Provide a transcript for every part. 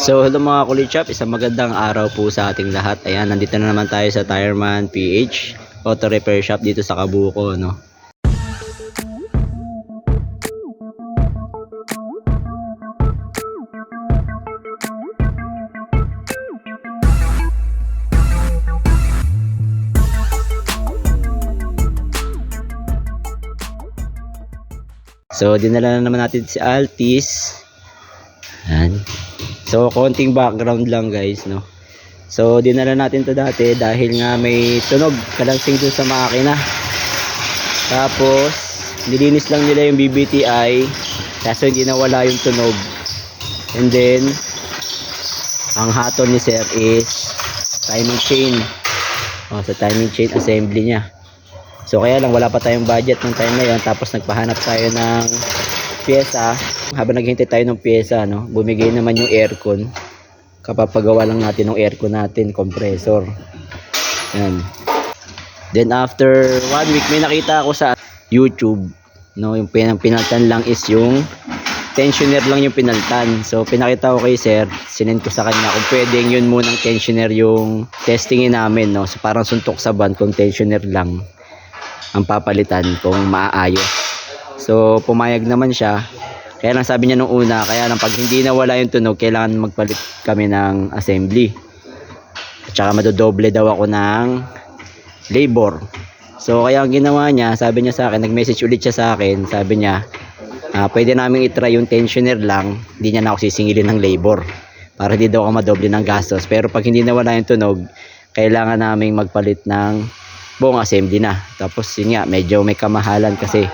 So hello mga kulichap, isang magandang araw po sa ating lahat. Ayan, nandito na naman tayo sa Tireman PH Auto Repair Shop dito sa Kabuko, no. So dinala na naman natin si Altis. Ayan. So konting background lang guys, no. So dinala natin to dati dahil nga may tunog kalansing dun sa makina. Tapos nilinis lang nila yung BBTI kaso hindi nawala yung tunog. And then ang hatol ni sir is timing chain. Sa timing chain assembly niya. So kaya lang wala pa tayong budget ng time na yun. Tapos nagpahanap tayo ng pyesa. Habang naghihintay tayo ng pyesa, no, bumigay naman yung aircon. Kapapagawa lang natin ng aircon natin, compressor. Yan. Then after 1 week may nakita ako sa YouTube, no, yung pinaltan lang is yung tensioner lang yung pinaltan. So pinakita ko kay sir, sinend ko sa kanya kung pwedeng yun munang tensioner yung testingin namin, no. So parang suntok sa van kung tensioner lang ang papalitan kung maaayos. So pumayag naman siya. Kaya lang sabi niya nung una, kaya lang pag hindi nawala yung tunog, kailangan magpalit kami ng assembly. At saka madodoble daw ako ng labor. So kaya ang ginawa niya, sabi niya sa akin, nag-message ulit siya sa akin, sabi niya, pwede namin itry yung tensioner lang, hindi niya na ako sisingilin ng labor. Para hindi daw ako madoble ng gastos. Pero pag hindi nawala yung tunog, kailangan namin magpalit ng buong assembly na. Tapos yun nga, medyo may kamahalan kasi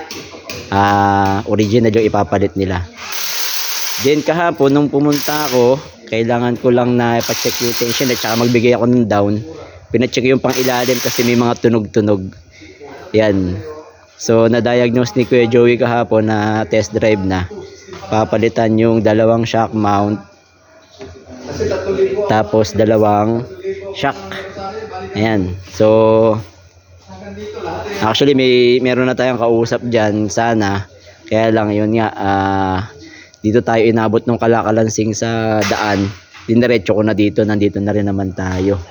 original yung ipapalit nila. Then kahapon nung pumunta ako, kailangan ko lang na ipacheck yung tension at saka magbigay ako ng down. Pinacheck yung pang ilalim kasi may mga tunog-tunog. Yan. So na-diagnose ni Kuya Joey kahapon na test drive na. Papalitan yung dalawang shock mount. Tapos dalawang shock. Ayan. So actually meron na tayong kausap dyan sana, kaya lang yun nga, dito tayo inabot ng kalakalansing sa daan, diniretso ko na dito, nandito na rin naman tayo.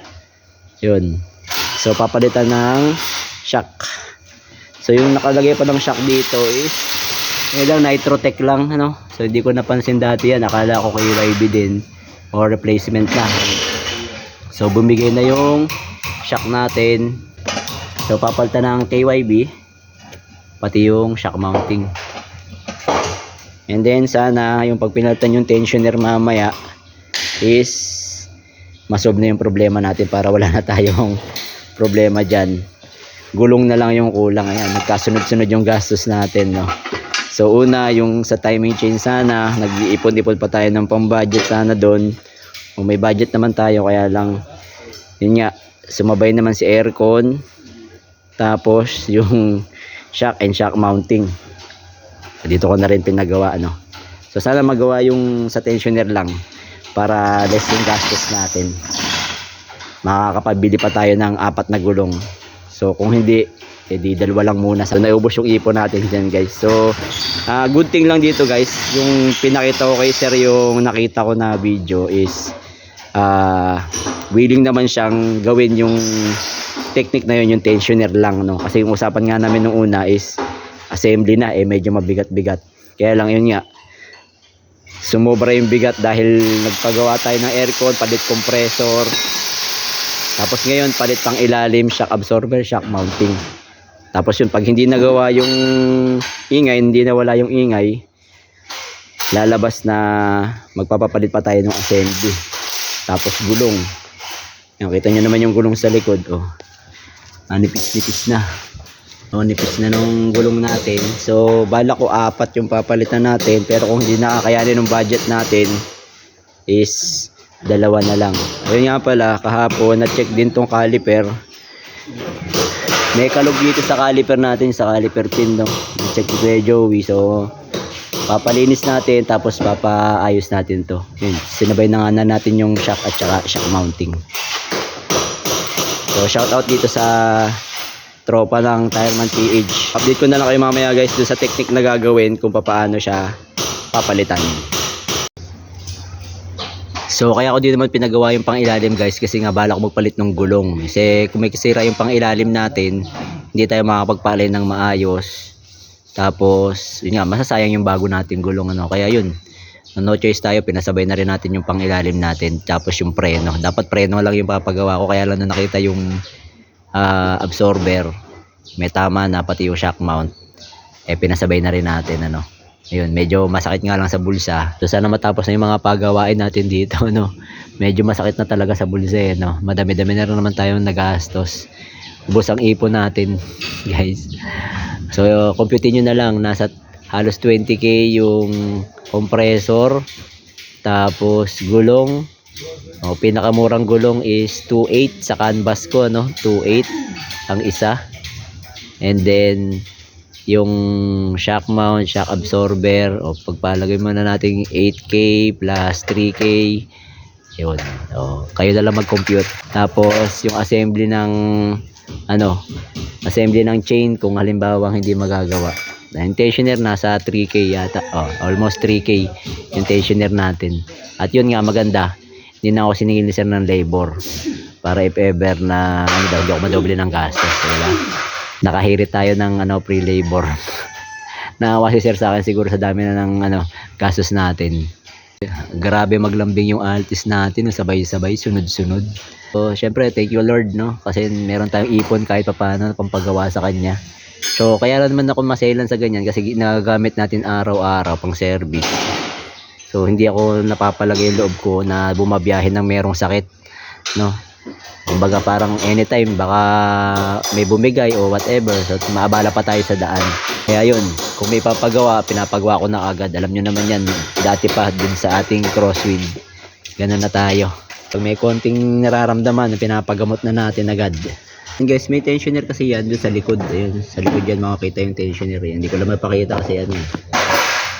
Yun, so papalitan ng shock. So yung nakalagay pa ng shock dito is lang Nitrotech lang, ano. So hindi ko napansin dati yan, akala ko kay YB din or replacement na. So bumigay na yung shock natin. So papalitan ng KYB pati yung shock mounting. And then sana yung pag pinalitan yung tensioner mamaya is masolve na yung problema natin para wala na tayong problema dyan. Gulong na lang yung kulang. Ayan, nagkasunod-sunod yung gastos natin, no. So una yung sa timing chain, sana nag-iipon-ipon pa tayo ng pang-budget sana doon. Kung may budget naman tayo, kaya lang yun nga, sumabay naman si aircon. Tapos yung shock and shock mounting dito ko na rin pinagawa, ano. So sana magawa yung sa tensioner lang para less yung gastos natin. Makakapabili pa tayo ng 4 na gulong. So kung hindi, edi dalawa lang muna. So naubos yung ipon natin dyan guys. So good thing lang dito guys, yung pinakita ko kay sir, yung nakita ko na video is willing naman siyang gawin yung technique na yun, yung tensioner lang, no. Kasi yung usapan nga namin nung una is assembly na, medyo mabigat-bigat. Kaya lang yun nga, sumobra yung bigat dahil nagpagawa tayo ng aircon, palit compressor. Tapos ngayon palit pang ilalim, shock absorber, shock mounting. Tapos yun, pag hindi nagawa yung ingay, hindi nawala yung ingay, lalabas na magpapapalit pa tayo ng assembly. Tapos gulong. Yan, kita nyo naman yung gulong sa likod, nipis-nipis na. Nipis na nung gulong natin. So bala ko 4 yung papalitan natin, pero kung hindi nakakayanin ng budget natin is 2 na lang. Ayun nga pala, kahapon na-check din tong caliper. May kalog dito sa caliper natin, sa caliper pin, no. Na-check ko kay Joey. So papalinis natin, tapos papaayos natin to. Yun, sinabay na nga natin yung shock at saka shock mounting. So shout out dito sa tropa ng Tireman PH. Update ko na lang kayo mamaya guys dun sa technique na gagawin kung paano siya papalitan. So kaya ko din naman pinagawa yung pangilalim guys kasi nga bala ko magpalit ng gulong. Kasi kung may kasira yung pangilalim natin, hindi tayo makakapagpalay ng maayos. Tapos yun nga, masasayang yung bago nating gulong ano. Kaya yun, no choice tayo, pinasabay na rin natin yung pangilalim natin. Tapos yung preno, dapat preno lang yung papagawa ko. Kaya lang nung nakita yung absorber, may tama na pati yung shock mount, pinasabay na rin natin ano. Ayun, medyo masakit nga lang sa bulsa. So sana matapos na yung mga pagawain natin dito, no. Medyo masakit na talaga sa bulsa, no. Madami-dami na rin naman tayong nagastos. Ubos ang ipon natin, guys. So compute niyo na lang, nasa halos 20k yung compressor, tapos gulong. Pinakamurang gulong is 2.8 sa canvas ko, no. 2.8 ang isa. And then yung shock mount, shock absorber, pagpalagay muna natin 8k plus 3k, yun. Kayo na lang mag-compute. Tapos yung assembly ng assembly ng chain kung halimbawa hindi magagawa. Yung tensioner nasa 3k yata, almost 3k yung tensioner natin. At yun nga, maganda, hindi na ako siningil ni sir ng labor para if ever na hindi ako madoble ng gastos, diba? Nakahirit tayo ng pre-labor. Naawa si sir sa akin siguro sa dami na ng gastos natin. Grabe maglambing yung Altis natin, sabay-sabay, sunod-sunod. So syempre thank you Lord, no, kasi meron tayong ipon kahit papaano pampagawa sa kanya. So kaya naman ako masailan sa ganyan kasi nagagamit natin araw-araw pang service. So hindi ako napapalagay yung loob ko na bumabiyahe ng merong sakit, no. Kumbaga parang anytime baka may bumigay o whatever, so maabala pa tayo sa daan. Kaya yun, kung may papagawa, pinapagawa ko na agad. Alam nyo naman yan, dati pa dun sa ating crosswind, ganun na tayo. Pag may konting nararamdaman, pinapagamot na natin agad. And guys, may tensioner kasi yan dun sa likod. Ayun, sa likod yan makakita yung tensioner yan. Hindi ko lang mapakita kasi yan,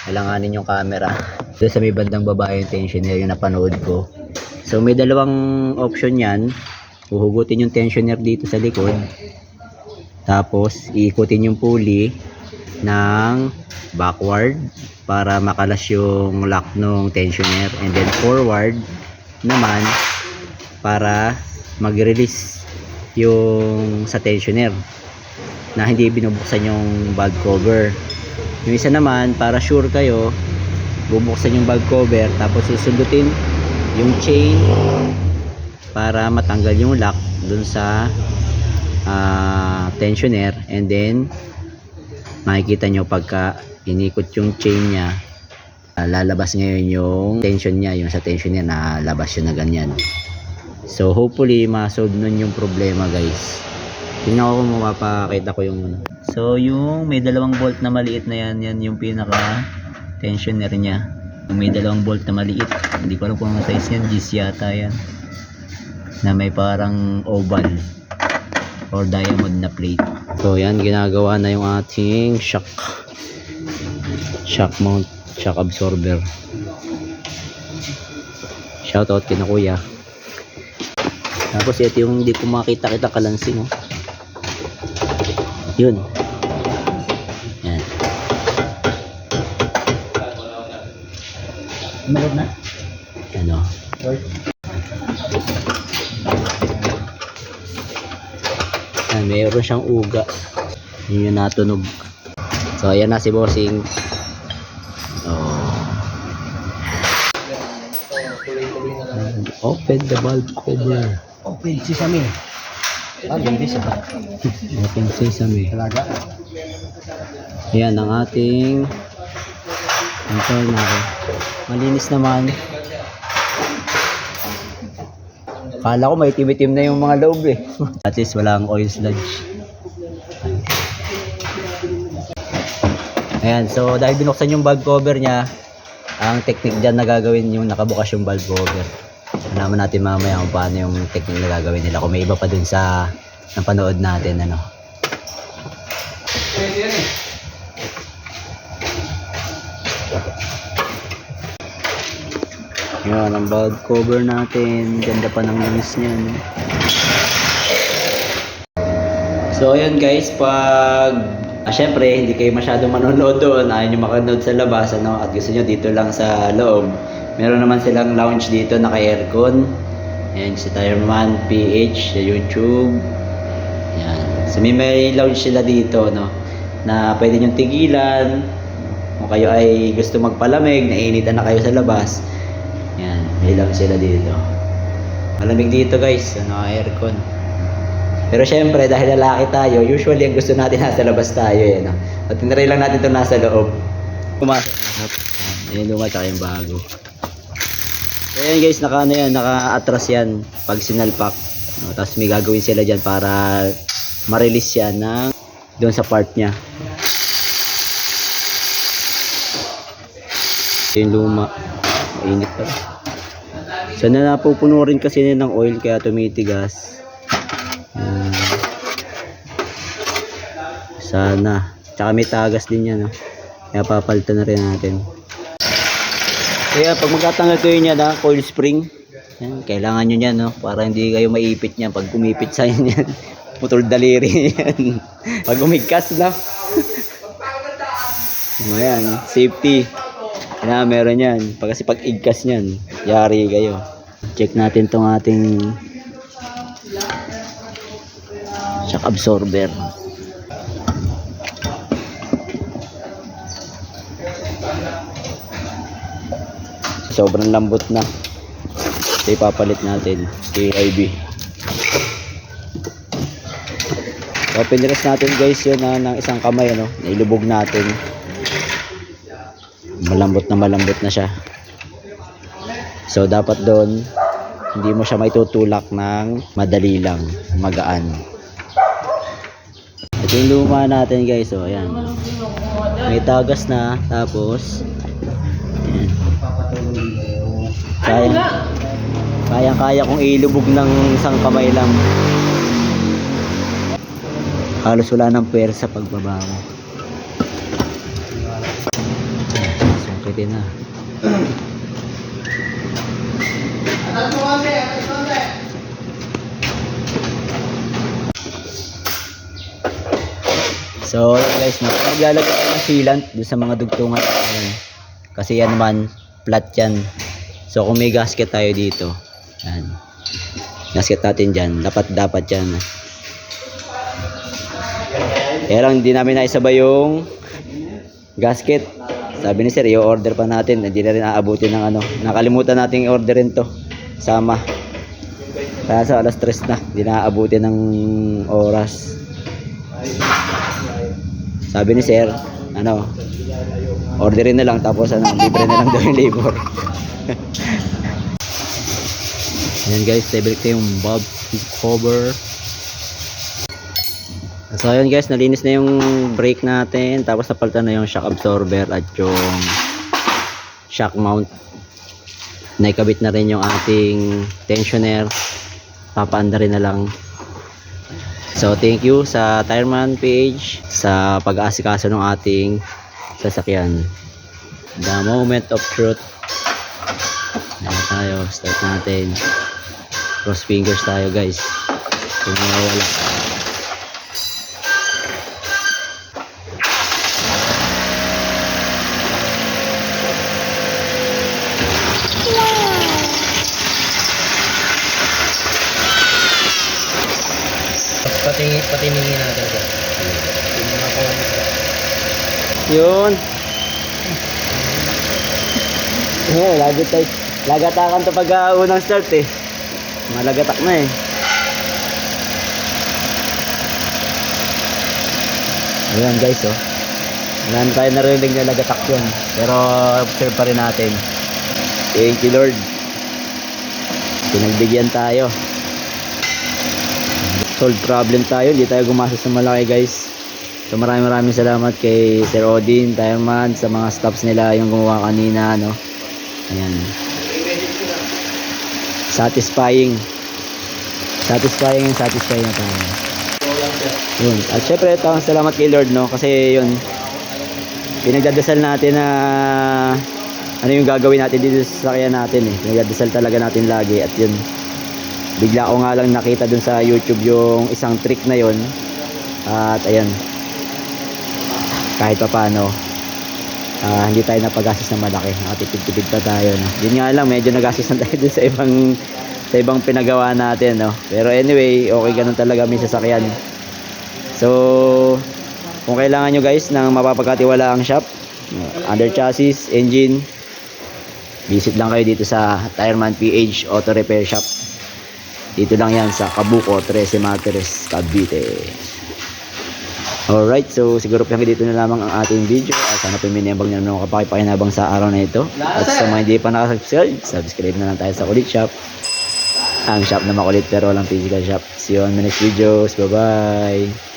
halanganin yung camera. Doon sa may bandang babae yung tensioner yung napanood ko. So may dalawang option yan. Huhugutin yung tensioner dito sa likod, tapos iikutin yung pulley ng backward para makalas yung lock ng tensioner, and then forward naman para mag-release yung sa tensioner na hindi binubuksan yung valve cover. Yung isa naman, para sure kayo, bubuksan yung valve cover tapos susundutin yung chain para matanggal yung lock dun sa tensioner, and then makikita nyo pagka inikot yung chain nya, lalabas ngayon yung tension nya, yung sa tensioner na labas yun na ganyan. So hopefully ma-solve nun yung problema guys. Tingnan ko kung mapapakita ko yung so yung may dalawang bolt na maliit na yan yung pinaka tensioner nya. Yung may dalawang bolt na maliit, hindi ko alam kung ang size yan, G's yata yan, na may parang oval or diamond na plate. So yan, ginagawa na yung ating shock mount, shock absorber. Shoutout kina kuya. Tapos ito yung hindi ko makita kalansing, yun yan. Magod na meron siyang uga, yun yung natunog. So ayan na si bossing. Open the valve cover. Open sesame. Hindi sa Open sesame. talaga. Yan ang ating internal. Malinis naman. Kala ko may itim-itim na yung mga loob At least walang oil sludge. Ayan, so dahil binuksan yung valve cover nya, ang technique dyan na gagawin yung nakabukas yung valve cover. Alaman natin mamaya kung paano yung technique na gagawin nila. Kung may iba pa dun sa napanood natin, Yan, ang valve cover natin. Ganda pa ng langis niya, So, ayun guys, pag syempre, hindi kayo masyadong manonood doon, ayaw nyo makanood sa labas, at gusto nyo dito lang sa loob, Meron naman silang lounge dito, naka-aircon. Ayan, si Tireman PH sa YouTube. Ayan. So may lounge sila dito, no? Na pwede nyo tigilan. Kung kayo ay gusto magpalamig, nainitan na kayo sa labas. Ayan, may lounge sila dito. Malamig dito guys, aircon. Pero syempre, dahil lalaki tayo, usually ang gusto natin nasa labas tayo eh, no? At tinry lang natin ito nasa loob. Pumasok. Ayan, luma tsaka yung bago. So ayan guys, naka-atras yan pag sinalpak. No? Tapos may gagawin sila dyan para ma-release yan ng doon sa part niya. Yung luma. Mainit pa. So napupuno rin kasi ng oil kaya tumitigas. Sana. Tsaka may tagas din yan. No? Kaya papalitan na rin natin. Kaya pag magtatanggal kayo niya na coil spring, yan, kailangan nyo yan, no? Para hindi kayo maipit niyan. Pag kumipit sa inyo yan, putol daliri yan. Pag umigkas na. Ayan, safety. Kaya meron yan. Kasi pag igkas niyan, yari kayo. Check natin tong ating shock absorber. Sobrang lambot na. Ito ipapalit natin. KIB. So pinrest natin guys yun ng isang kamay, ano? Nailubog natin. Malambot na siya. So dapat doon hindi mo siya maitutulak ng madali lang, magaan. Ito yung luma natin guys, oh, ayan. May tagas na, tapos ayan. Kaya kong ilubog ng isang kamay lang. Halos wala ng pwersa pagbaba mo. Sungkitin na. So guys, maglalagay tayo ng sealant doon sa mga dugtungan. Kasi yan naman, flat yan. So kung may gasket tayo dito, yan. Gasket natin dyan, dapat yan. Kaya lang hindi namin naisabay yung gasket. Sabi ni sir, i-order pa natin. Hindi na rin aabutin ng ano. Nakalimutan natin i-orderin to. Sama. Kaya sa alas 3 na, hindi na aabutin ng oras. Sabi ni sir, ano, orderin na lang tapos ano, libre na lang daw yung labor. Ayan guys, table ko yung bulb cover. So ayun guys, nalinis na yung brake natin, tapos napalitan na yung shock absorber at yung shock mount. Naikabit na rin yung ating tensioner. Papaanda rin na lang. So thank you sa Tireman PH sa pag-aasikaso ng ating sasakyan. The moment of truth. Ayan tayo, start natin. Cross fingers tayo guys. Kung mawawala. Patingin natin ito. Yun. Lagatakan to pag unang start eh. Malagatak na eh. Ayan guys oh. Wala na tayo narinig na lagatak yun. Pero observe pa rin natin. Thank you Lord. Pinagbigyan tayo. Solve problem tayo. Hindi tayo gumastos ng malaki guys. So maraming salamat kay Sir Odin, Tireman, sa mga staffs nila yung gumawa kanina, no. Ayan. Satisfying na tayo. Yun. At syempre salamat kay Lord, no, kasi yun pinagdadasal natin na ano yung gagawin natin dito sa sakyan natin eh. Pinagdadasal talaga natin lagi at yun. Bigla ko nga lang nakita dun sa YouTube yung isang trick na yun. At ayan. Kahit pa paano hindi tayo napagastos ng malaki. Nakatipid-tipid pa tayo, no? Yun nga lang, medyo nagastos na tayo dun sa ibang pinagawa natin, no? Pero anyway, okay ganun talaga may sasakyan. So, kung kailangan nyo guys ng mapapagkatiwalaang shop, under chassis, engine, visit lang kayo dito sa Tireman PH Auto Repair Shop. Dito lang yan sa Cabuco, 13 Martires, Cavite. Alright, so siguro po hanggang dito na lamang ang ating video. Sana po minibag nyo na kapakipakinabang sa araw na ito. At sa mga hindi pa nakasubscribe, subscribe na lang tayo sa Kulit Shop. Ang shop na makulit pero walang physical shop. See you on the next videos. Bye bye.